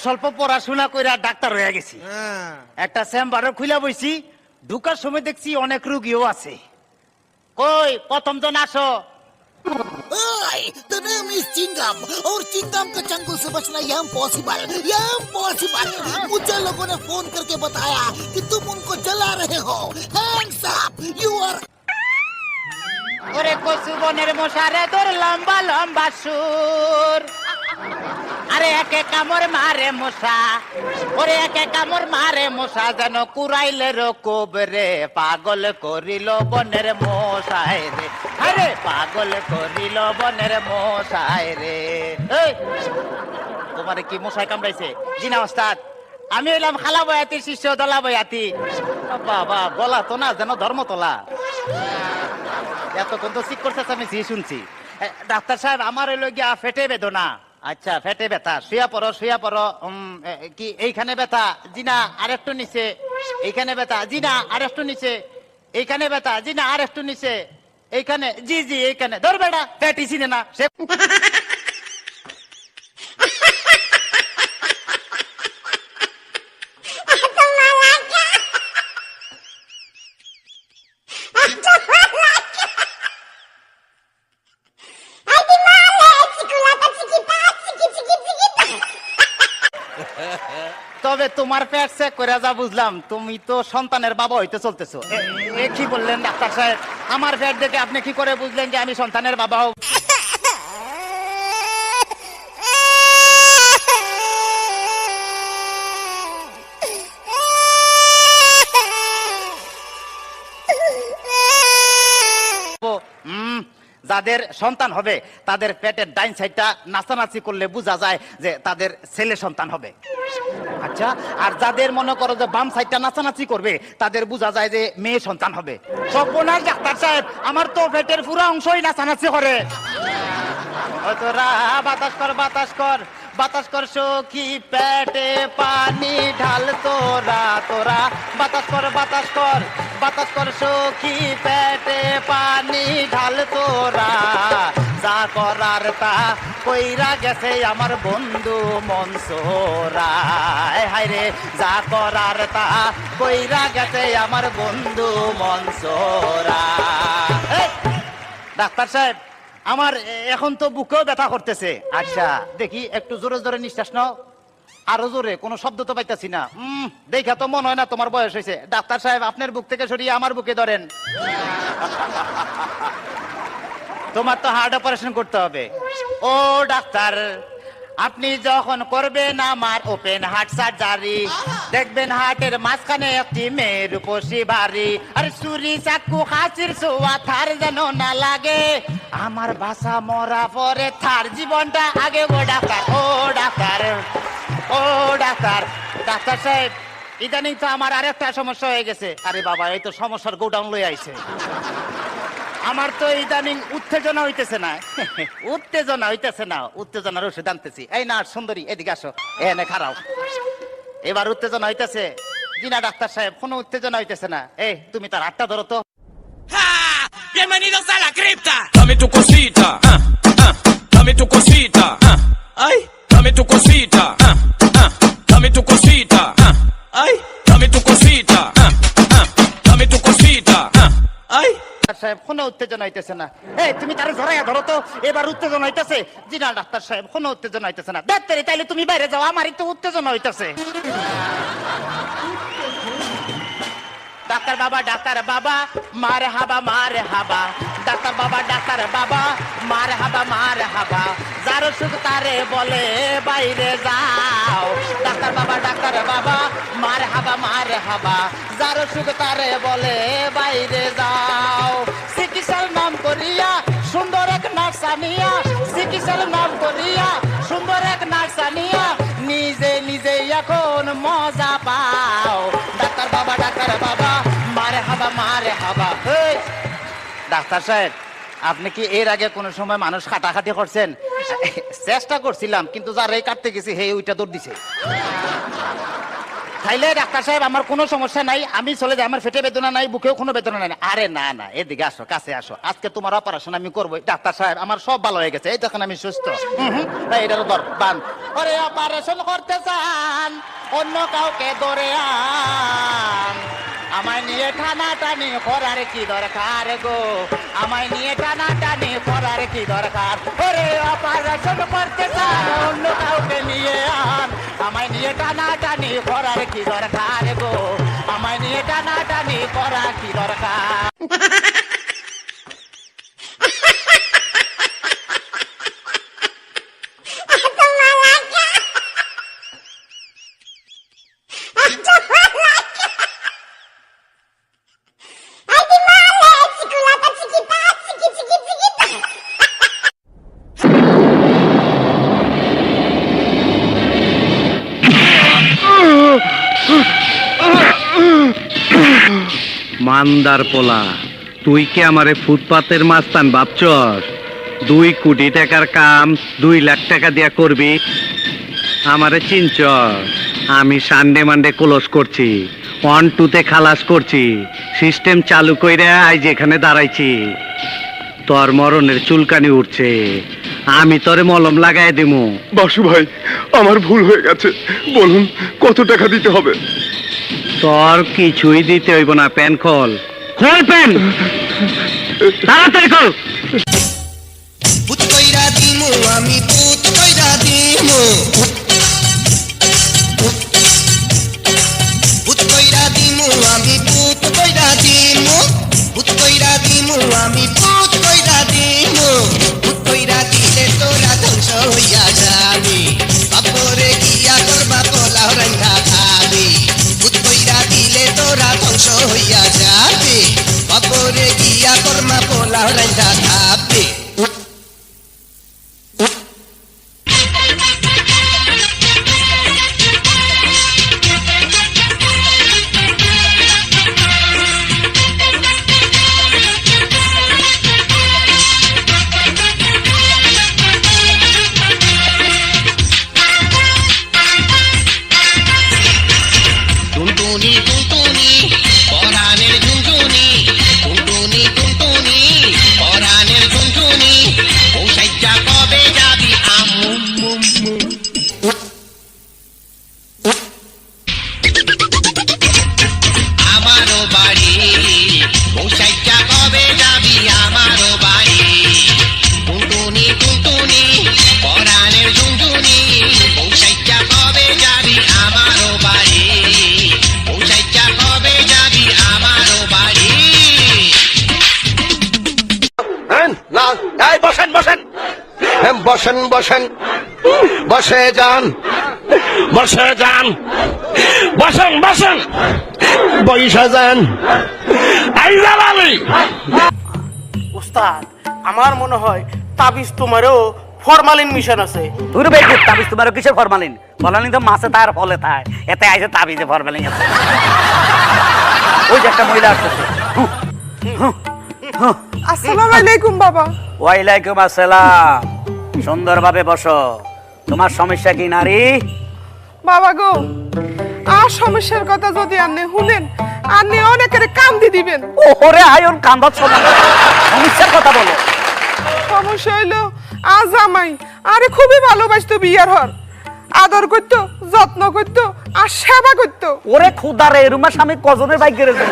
স্বল্প পড়াশোনা করে ডাক্তার হয়ে গেছি। একটা চেম্বারও খুলে বইছি, ঢুকার সময় দেখছি অনেক রুগীও আছে। কই প্রথম জন আসো। Oi, the name is Chingam और चिंगम के चंगुल से बचना ये इम्पॉसिबल। मुझे लोगों ने फोन करके बताया कि तुम उनको जला रहे हो। Hands up, you are। ওরে কচু বনের মশারে তোর লম্বা লম্বা সুর, আরে একে কামড় মারে মশা, ওরে একে কামড় মারে মশা, যেন কুরাইলে রকব রে, পাগল করিল বনের মশায় রে, আরে পাগল করিল বনের মশায় রে। এই তোমারে কি মশায় কামড়াইছে? জি না ওস্তাদ, আমি হইলাম খালা বয়াতির শিষ্য দলা বয়াতি। বাবা বলা তো না যেন ধর্মতলা। এতক্ষণ তো চিক করছে, আমি জি শুনছি। ডাক্তার সাহেব আমার হইল গিয়া ফেটে বেদনা। আচ্ছা ফেটে ব্যথা, শুয়া পড়ো। কি এইখানে ব্যথা? জি না আরেকটু নিচে। এইখানে ব্যথা? জি না আরেকটু নিচে। এইখানে ব্যথা? জি না আরেকটু নিচে। এইখানে? জি এইখানে। ধর বেটা, পেটি চিনে না সে। তবে তোমার পেট চেক করে যা বুঝলাম, তুমি তো সন্তানের বাবা হইতে চলতেছো। কি বললেন ডাক্তার সাহেব? আমার পেট দেখে আপনি কি করে বুঝলেন যে আমি সন্তানের বাবা হব? যাদের সন্তান হবে তাদের পেটের ডাইন সাইডটা নাচানাচি করলে বোঝা যায় যে তাদের ছেলে সন্তান হবে। আচ্ছা, আর যাদের মনে করো যে বাম সাইডটা নাচানাচি করবে তাদের বোঝা যায় যে মেয়ে সন্তান হবে। সর্বনাশ ডাক্তার সাহেব, আমার তো পেটের পুরো অংশই নাচানাচি করে। তোরা বাতাস কর সখী, পেটে পানি ঢাল তোরা বাতাস কর সখী, পেটে পানি ঢাল তোরা, যা করার তা কইরা গেছে আমার বন্ধু মনসুরা। হায়রে যা করার তা কইরা গেছে আমার বন্ধু মনসুরা। ডাক্তার সাহেব, আমার এখন তো বুকেও ব্যথা করতেছে। আচ্ছা দেখি একটু জোরে জোরে নিঃশ্বাস নাও, আরো জোরে। কোনো শব্দ তো পাইতাছি না। দেখা তো মনে হয় না তোমার বয়স হয়েছে। ডাক্তার সাহেব, আপনার বুক থেকে সরিয়ে আমার বুকে ধরেন। তোমার তো হার্ট অপারেশন করতে হবে। ও ডাক্তার, আপনি যখন করবেন আমার ওপেন হার্ট সার্জারি, দেখবেন হার্টের মাঝখানে একটি মেয়ের উপসী ভারী, আর ছুরি চাকু হাসির ছোঁয়া থার যেন না লাগে, আমার বাসা মরা পরে থার জীবনটা আগে। ডাক্তার সাহেব, ইদানিং তো আমার আরেকটা সমস্যা হয়ে গেছে। আরে বাবা, এই তো সমস্যার গোডাউন লই আইছে। আমার তো ইদানিং উত্তেজনা হইতেছে না, উত্তেজনার ওষুধ আনতেছি। এই না সুন্দরী, এদিকে আসো, এনে খারাও। এবার উত্তেজনা হইতেছে? জি না ডাক্তার সাহেব, কোনো উত্তেজনা হইতেছে না। এই তুমি তার হাতটা ধরো তো। Bienvenidos a la cripta. Dame tu cosita, dame tu cosita, ay, dame tu cosita, dame tu cosita, ay, dame tu cosita, dame tu cosita, ay. সাহেব, কোনো উত্তেজনা হইতেছে না। এই তুমি তার ধরাইয়া ধরো তো। এবার উত্তেজনা হইতেছে? জি না ডাক্তার সাহেব, কোনো উত্তেজনা হইতেছে না। ডাক্তারে তাইলে তুমি বাইরে যাও, আমারই তো উত্তেজনা হইতেছে। ডাক্তার বাবা মার হাবা ডাক্তার বাবা মার হাবা, যার সুখ তারে বলে বাইরে যাও। ডাক্তার বাবা মার হাবা, যার সুখ তারে বলে বাইরে যাও। চিকিৎসার নাম করিয়া সুন্দর এক নার্স আনিয়া, নিজে এখন মজা পাও। ডাক্তার বাবা মার হাবা। ডাক্তার সাহেব, আপনি কি এর আগে কোন সময় মানুষ কাটাকাটি করছেন? চেষ্টা করছিলাম, কিন্তু যার এই কাটতে গেছি হে ওইটা দৌড় দিছে। খাইলে ডাক্তার সাহেব আমার কোনো সমস্যা নাই, আমি চলে যাই, আমার পেটে বেদনা নাই, বুকেও কোনো বেদনা নাই। আরে না না, এদিকে আসো, কাছে আসো, আজকে তোমার অপারেশন আমি করবো। ডাক্তার সাহেব আমার সব ভালো হয়ে গেছে, এই দেখেন আমি সুস্থ। এটারও দর বান। ওরে অপারেশন করতে চান, অন্য কাউকে ধরে আন, আমায় নিয়ে টানাটানি করার কি দরকার গো, আমায় নিয়ে টানাটানি করার কি দরকার। ওরে অপারেশন করতে চান, অন্য কাউকে নিয়ে আন, আমায় নিয়ে টানাটানি করার কি দরকার গো, আমায় নিয়ে টানাটানি করার কি দরকার। মান্দার পোলা, তুই কি আমারে ফুটপাতের মাস্তান ভাবছস? 2 কোটি টাকার কাম 2 লাখ টাকা দিয়া করবি? আমারে চিনছস? আমি সানডে মানডে ক্লোজ করছি, 1-2 খালাস করছি, সিস্টেম চালু কইরা আজ এখানে দাঁড়াইছি। তোর মরণের চুলকানি উঠছে, আমি তোরে মলম লাগাই দিমু। বাসু ভাই, আমার ভুল হয়ে গেছে, বলুন কত টাকা দিতে হবে? তোর কিছুই দিতে হইব না, প্যান খোল। খোল প্যান, তাড়াতাড়ি খোল। পুত কইরা দিমু আমি, পুত কইরা দিমু, পুত কইরা দিমু আমি, পুত কইরা দিমু, পুত কইরা দিমু আমি, পুত কইরা দিমু, পুত কইরা দিলে তোরা ধ্বংস হইয়া যাবি, বাপরে গিয়া করবা পোলাও রান্না খাবি, পুত কইরা দিলে তোরা ধ্বংস হইয়া যাবি, বাপরে গিয়া করমা পোলাও রান্না খাবি। টুনটুনি টুনটুনি পরাণের ঝুনঝুনি, টুনটুনি টুনটুনি পরাণের ঝুনঝুনি, পৌঁছাইয়া কবে যাবি আম্মু? আমারও বাড়ি, পৌঁছাইয়া কবে যাবি আমারও বাড়ি, টুনটুনি টুনটুনি পরাণের ঝুনঝুনি, পৌঁছাইয়া কবে যাবি আমারও বাড়ি, পৌঁছাইয়া কবে যাবি আমারও বাড়ি। না, এই বসেন বসেন, বসেন বসেন, বসে যান, বসে যান, বসেন বসেন, বসে যান। এই জালালি উস্তাদ, আমার মনে হয় তাবিজ তোমারও ফরমালিন মিশন আছে। তুই বেকুব, তাবিজ তোমারও কিসের ফরমালিন? ফরমালিন তো মাছে তার ফলে তাই, এতে আইছে তাবিজে ফরমালিন আছে। ওই যে একটা মহিলা আসতেছে। আসসালামু আলাইকুম বাবা। ওয়ালাইকুম আসসালাম। সুন্দরভাবে বসো। তোমার সমস্যা কি নারী? বাবা গো, আর সমস্যার কথা যদি আপনি শুনেন, আপনি অনেকের কাম দিয়ে দিবেন। ওরে আয়ন কান্দাত শোনা, সমস্যার কথা বলো। সমস্যা হইলো আজ আমাই আরে খুবই ভালোবাসতো, বিয়ার হর আদর করতো, যত্ন করতো আর সেবা করতো। ওরে খুদারে, এরুমা স্বামী কজনের বাইক গেড়েছে?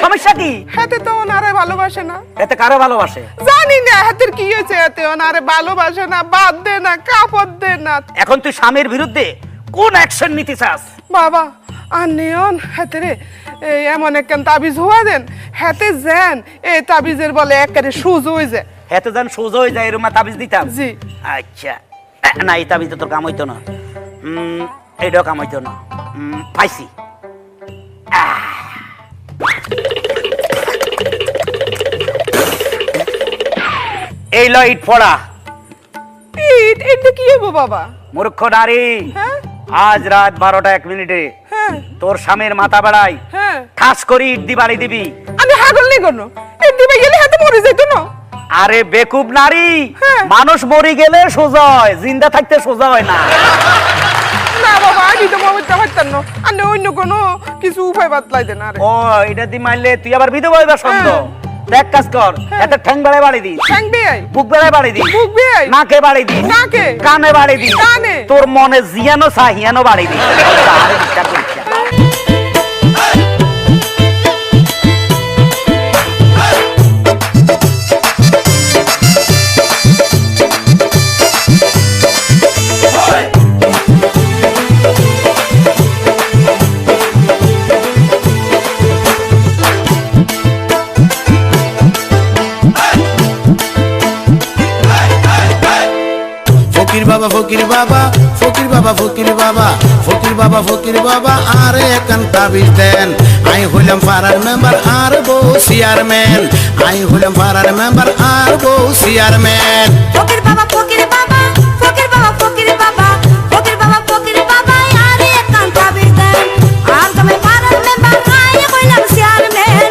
সমস্যা কি? হাতে তো ওনারে ভালোবাসে না। এতে কারে ভালোবাসে? জানি না হাতের কি হয়েছে, এতে ওনারে ভালোবাসে না, বাদ দে না, কাপড় দে না। এখন তুই স্বামীর বিরুদ্ধে কোন অ্যাকশন নিতে চাস? বাবা আর নেন হাতে রে এমন একখান তাবিজ হওয়া দেন, হাতে যান এই তাবিজের বলে একেবারে সুজ হয়ে যায়। এত যেন সোজা হয়ে যায়, এরুমা তাবিজ দিতাম। জি। আচ্ছা, না এই তাবিজে তোর কাম হইতো না, এইটাও কাম হইতো না। পাইছি। এই ল ইট ফোড়া। এটা কি হবো বাবা? মূর্খ নারী, হ্যাঁ আজ রাত 12টা 1 মিনিটে হ্যাঁ তোর স্বামীর মাথা বেড়াই হ্যাঁ। ঠাস করি ইট দি বাড়ি দিবি। আমি হাগল নেই কোনো, এই দিবে গেলে হাতে মরে যেত না। আরে বেকুব নারী, হ্যাঁ। মানুষ মরে গেলে সোজা হয়, জিন্দা থাকতে সোজা হয় না। না বাবা আমি তো মরতে পারতাম না আর অন্য কোনো কিছু উপায় বাতলাই দেন আরে ও এটা দি মারলে তুই আবার বিধবা হইবার সন্দ দেখ কাজ কর এত ঠ্যাং বেড়ায় বাড়ি দিস ঠ্যাং বেয়াই বুক বেড়ায় বাড়ি দিস বুক বেয়াই নাকে বাড়ি দিস নাকে কানে বাড়ি দিস কানে তোর মনে জিয়ানো সাহিয়ানো বাড়ি দিস আরে বিচার করিস না। ফকির বাবা ফকির বাবা ফকির বাবা ফকির বাবা ফকির বাবা ফকির বাবা আরে একান তাবিজ দেন আই হইলাম পাড়ার মেম্বার আর বউ চেয়ারম্যান আই হইলাম পাড়ার মেম্বার আর বউ চেয়ারম্যান ফকির বাবা ফকির বাবা ফকির বাবা ফকির বাবা ফকির বাবা ফকির বাবা আরে একান তাবিজ দেন আর তুমি পাড়ার মেম্বার আই কইলাম চেয়ারম্যান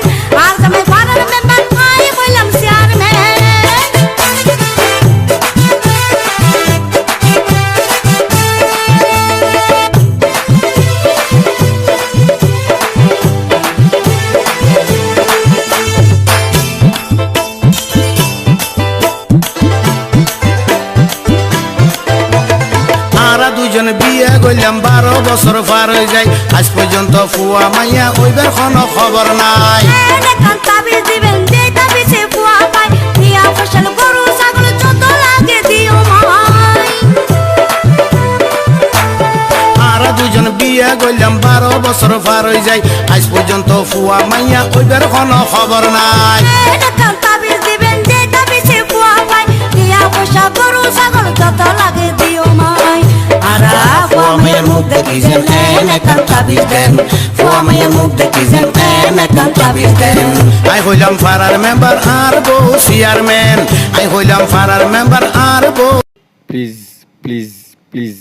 আর তুমি পাড়ার মেম্বার আই কইলাম চেয়ারম্যান দুজন বিয়ে করলাম 12 বছর পার হয়ে যায় আজ পর্যন্ত ফুয়া মাইয়া ওইবার কোনো খবর নাই একান তাবিজ দিবেন যে তাবিজে বুয়া পাই দিয়া ফসল গরু ছাগল যত লাগে দিও মাই আর দুজন বিয়ে করলাম 12 বছর পার হয়ে যায় আজ পর্যন্ত ফুয়া মাইয়া ওইবার কোনো খবর নাই একান তাবিজ দিবেন যে তাবিজে বুয়া পাই দিয়া ফসল গরু ছাগল যত লাগে দিও মাই আরা ফুয়া মাইয়ার মুখ দেখি যেন একান তাবিজ দেন ফুয়া মাইয়ার মুখ দেখি যেন একান তাবিজ দেন আই হইলাম পাড়ার মেম্বার আর বউ চেয়ারম্যান আই হইলাম পাড়ার মেম্বার আর বউ প্লিজ প্লিজ প্লিজ